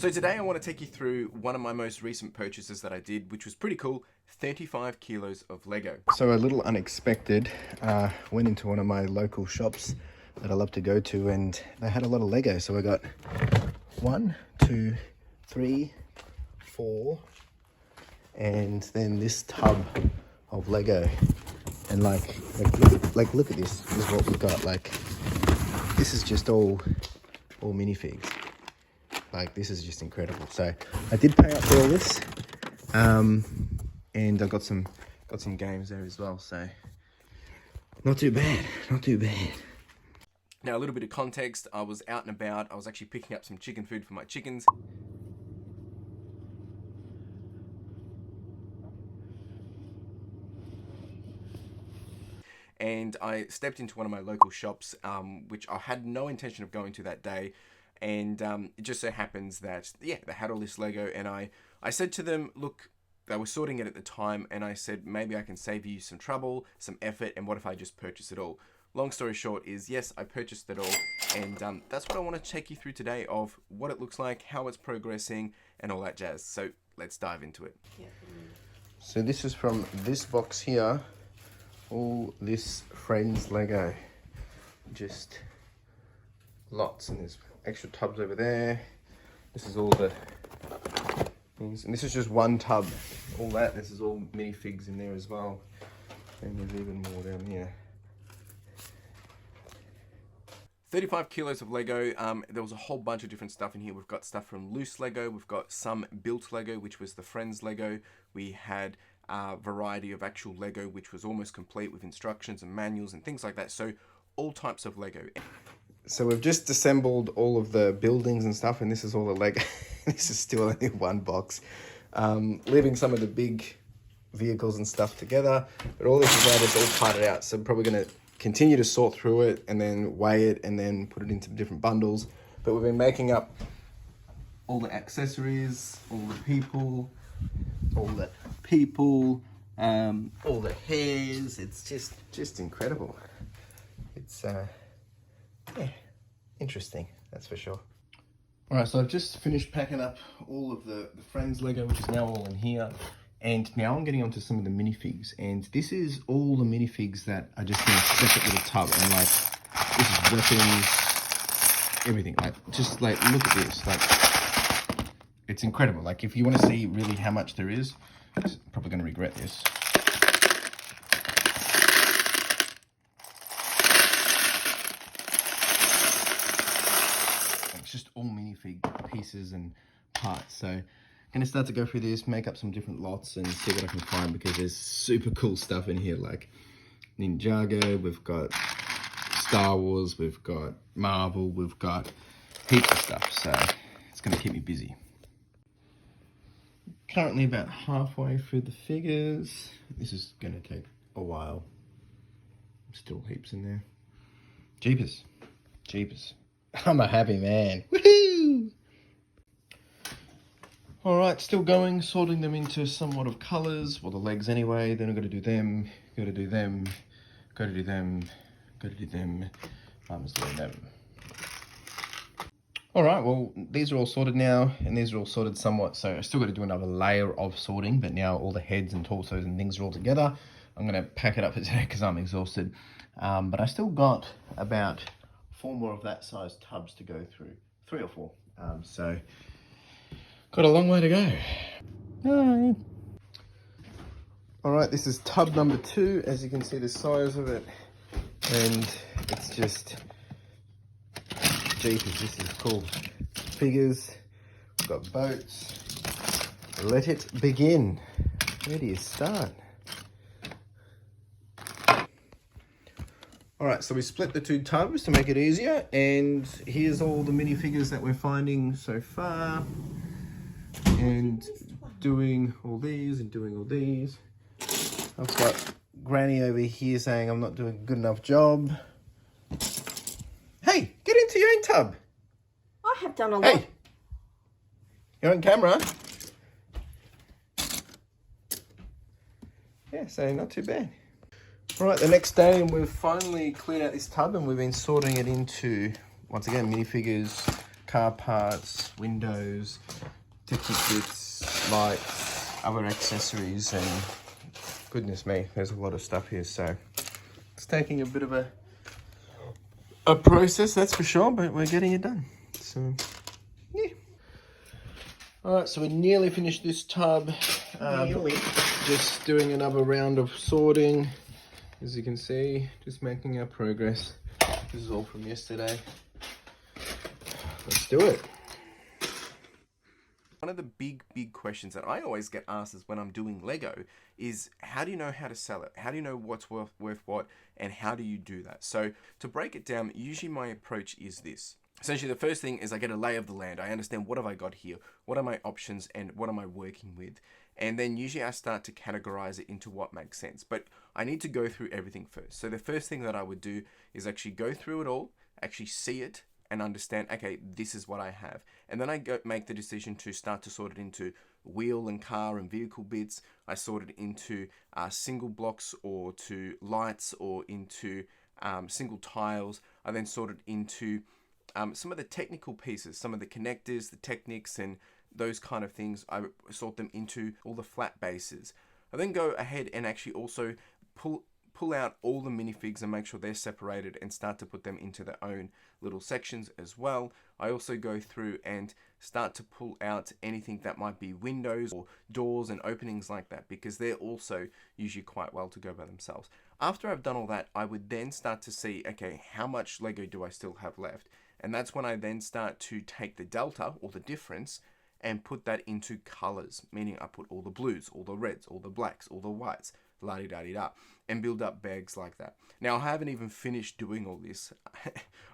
So today I want to take you through one of my most recent purchases that I did, which was pretty cool, 35 kilos of Lego. So a little unexpected, went into one of my local shops that I love to go to, and they had a lot of Lego. So I got 1, 2, 3, 4, and then this tub of Lego. And look at this. This is what we've got. Like, this is just all minifigs. Like, this is just incredible. So I did pay up for all this, and I got some games there as well. So not too bad, not too bad. Now a little bit of context. I was out and about. I was actually picking up some chicken food for my chickens. And I stepped into one of my local shops, which I had no intention of going to that day. And it just so happens that, yeah, they had all this Lego, and I said to them, look, they were sorting it at the time, and I said, maybe I can save you some trouble, some effort, and what if I just purchase it all? Long story short is, yes, I purchased it all, and that's what I want to take you through today, of what it looks like, how it's progressing, and all that jazz. So let's dive into it. Yeah. So this is from this box here, all this Friends Lego, just lots, and there's extra tubs over there. This is all the things, and this is just one tub. All that, this is all minifigs in there as well, and there's even more down here. 35 kilos of Lego. There was a whole bunch of different stuff in here. We've got stuff from loose Lego, we've got some built Lego, which was the Friends Lego. We had a variety of actual Lego, which was almost complete with instructions and manuals and things like that. So all types of Lego. So we've just assembled all of the buildings and stuff, and this is all the Lego. This is still only one box. Leaving some of the big vehicles and stuff together, but all this is now just all parted out. So I'm probably going to continue to sort through it and then weigh it and then put it into different bundles. But we've been making up all the accessories, all the people, all the hairs. It's just incredible. It's yeah, interesting, that's for sure. All right, so I've just finished packing up all of the Friends Lego, which is now all in here. And now I'm getting onto some of the minifigs. And this is all the minifigs that are just in a separate little tub. And like, this is weapons, everything. Like, just like, look at this. Like, it's incredible. Like, if you want to see really how much there is, I'm probably going to regret this. Just all minifig pieces and parts. So I'm gonna start to go through this, make up some different lots and see what I can find, because there's super cool stuff in here, like Ninjago, we've got Star Wars, we've got Marvel, we've got heaps of stuff. So it's gonna keep me busy. Currently about halfway through the figures. This is gonna take a while. Still heaps in there. Jeepers. I'm a happy man. Woohoo! All right, still going, sorting them into somewhat of colors. Well, the legs anyway. Then I've got to do them, got to do them, got to do them, got to do them. I'm just doing them. All right, well, these are all sorted now, and these are all sorted somewhat. So I still got to do another layer of sorting, but now all the heads and torsos and things are all together. I'm going to pack it up for today because I'm exhausted. But I still got about 4 more of that size tubs to go through, 3 or 4. So got a long way to go. Hi. All right, this is tub number 2. As you can see the size of it, and it's just, jeepers, this is cool. Figures, we've got boats. Let it begin. Where do you start? All right, so we split the 2 tubs to make it easier, and here's all the minifigures that we're finding so far, and doing all these and doing all these. I've got Granny over here saying I'm not doing a good enough job. Hey, get into your own tub. I have done a lot. Hey, you're on camera. Yeah, so not too bad. All right, the next day, and we've finally cleared out this tub, and we've been sorting it into, once again, minifigures, car parts, windows, technic bits, lights, other accessories, and goodness me, there's a lot of stuff here. So it's taking a bit of a process, that's for sure, but we're getting it done. So yeah. All right, so we're nearly finished this tub. Just doing another round of sorting. As you can see, just making our progress. This is all from yesterday. Let's do it. One of the big questions that I always get asked is when I'm doing Lego is, how do you know how to sell it? How do you know what's worth what, and how do you do that? So to break it down, usually my approach is this. Essentially, the first thing is I get a lay of the land. I understand, what have I got here? What are my options and what am I working with? And then usually I start to categorize it into what makes sense. But I need to go through everything first. So the first thing that I would do is actually go through it all, actually see it, and understand, okay, this is what I have. And then I make the decision to start to sort it into wheel and car and vehicle bits. I sort it into single blocks, or to lights, or into single tiles. I then sort it into some of the technical pieces, some of the connectors, the techniques, and those kind of things. I sort them into all the flat bases. I then go ahead and actually also pull out all the minifigs and make sure they're separated and start to put them into their own little sections as well. I also go through and start to pull out anything that might be windows or doors and openings like that, because they're also usually quite well to go by themselves. After I've done all that, I would then start to see, okay, how much Lego do I still have left? And that's when I then start to take the delta, or the difference, and put that into colors, meaning I put all the blues, all the reds, all the blacks, all the whites, la-di-da-di-da, and build up bags like that. Now, I haven't even finished doing all this.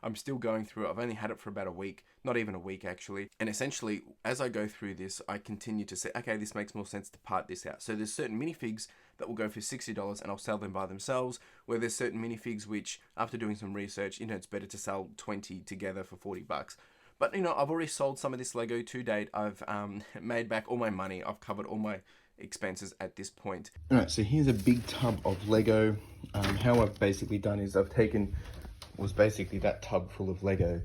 I'm still going through it. I've only had it for about a week, not even a week actually. And essentially, as I go through this, I continue to say, okay, this makes more sense to part this out. So there's certain minifigs that will go for $60 and I'll sell them by themselves, where there's certain minifigs which, after doing some research, it's better to sell 20 together for $40. But, I've already sold some of this Lego to date. I've made back all my money. I've covered all my expenses at this point. All right, so here's a big tub of Lego. How I've basically done is was basically that tub full of Lego,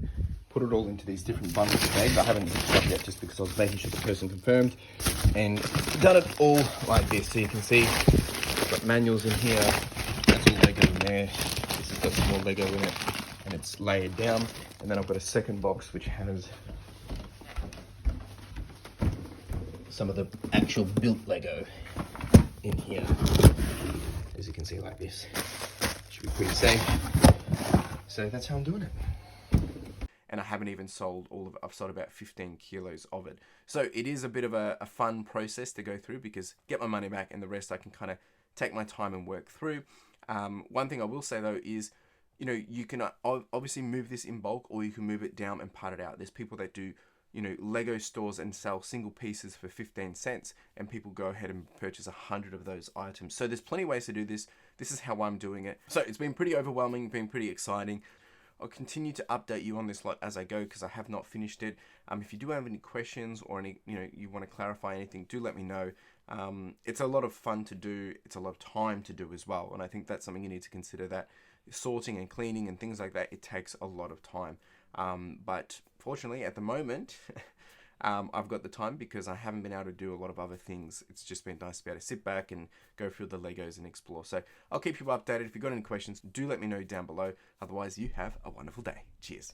put it all into these different bundles of bags. I haven't hooked up yet just because I was making sure the person confirmed, and done it all like this. So you can see I've got manuals in here. That's all Lego in there. This has got some more Lego in it, and it's layered down. And then I've got a second box which has some of the actual built Lego in here, as you can see, like this. Should be pretty safe. So that's how I'm doing it. And I haven't even sold all of it. I've sold about 15 kilos of it. So it is a bit of a fun process to go through, because get my money back and the rest I can kind of take my time and work through. One thing I will say though is, you can obviously move this in bulk, or you can move it down and part it out. There's people that do, Lego stores and sell single pieces for 15 cents, and people go ahead and purchase 100 of those items. So there's plenty of ways to do this. This is how I'm doing it. So it's been pretty overwhelming, been pretty exciting. I'll continue to update you on this lot as I go, because I have not finished it. If you do have any questions, or any, you want to clarify anything, do let me know. It's a lot of fun to do. It's a lot of time to do as well. And I think that's something you need to consider, that sorting and cleaning and things like that, it takes a lot of time. But fortunately at the moment, I've got the time, because I haven't been able to do a lot of other things. It's just been nice to be able to sit back and go through the Legos and explore. So I'll keep you updated. If you've got any questions, do let me know down below. Otherwise, you have a wonderful day. Cheers.